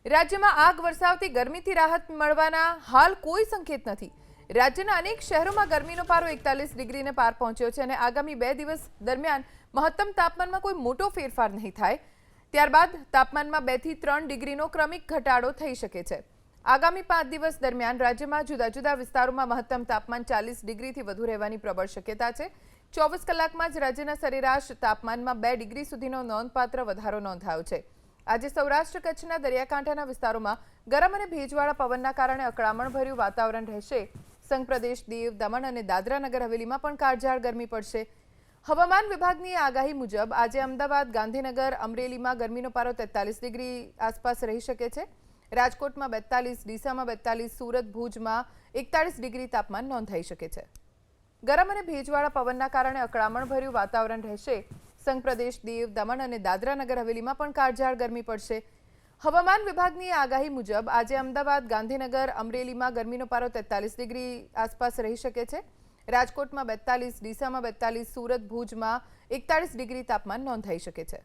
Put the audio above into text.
રાજ્યમાં આગ વરસાવતી ગરમીથી રાહત મળવાના હાલ કોઈ સંકેત નથી। રાજ્યના અનેક શહેરોમાં ગરમીનો પારો 41 ડિગ્રીને પાર પહોંચ્યો છે અને આગામી 2 દિવસ દરમિયાન મહત્તમ તાપમાનમાં કોઈ મોટો ફેરફાર નહીં થાય। ત્યારબાદ તાપમાનમાં 2 થી 3 ડિગ્રીનો ક્રમિક ઘટાડો થઈ શકે છે। આગામી 5 દિવસ દરમિયાન રાજ્યમાં જુદા જુદા વિસ્તારોમાં મહત્તમ તાપમાન 40 ડિગ્રીથી વધુ રહેવાની પ્રબળ શક્યતા છે। 24 કલાકમાં જ રાજ્યના સરેરાશ તાપમાનમાં 2 ડિગ્રી સુધીનો નોંધપાત્ર વધારો નોંધાયો છે। આજે સૌરાષ્ટ્ર કચ્છના દરિયાકાંઠાના વિસ્તારોમાં ગરમ અને ભેજવાળા પવનના કારણે અકળામણભર્યું વાતાવરણ રહેશે। સંઘ પ્રદેશ દીવ, દમણ અને દાદરા નગર હવેલીમાં પણ કાળઝાળ ગરમી પડશે। હવામાન વિભાગની આગાહી મુજબ આજે અમદાવાદ, ગાંધીનગર, અમરેલીમાં ગરમીનો પારો 43 ડિગ્રી આસપાસ રહી શકે છે। રાજકોટમાં 42, ડીસામાં 42, સુરત, ભુજમાં 41 ડિગ્રી તાપમાન નોંધાઈ શકે છે। ગરમ અને ભેજવાળા પવનના કારણે અકળામણભર્યું વાતાવરણ રહેશે। સંઘ પ્રદેશ દીવ, દમણ અને દાદરા નગર હવેલીમાં પણ કાળઝાળ ગરમી પડશે। હવામાન વિભાગની આગાહી મુજબ આજે અમદાવાદ, ગાંધીનગર, અમરેલીમાં ગરમીનો પારો 43 ડિગ્રી આસપાસ રહી શકે છે। રાજકોટમાં 42, ડીસામાં 42, સુરત, ભુજમાં 41 ડિગ્રી તાપમાન નોંધાઈ શકે છે।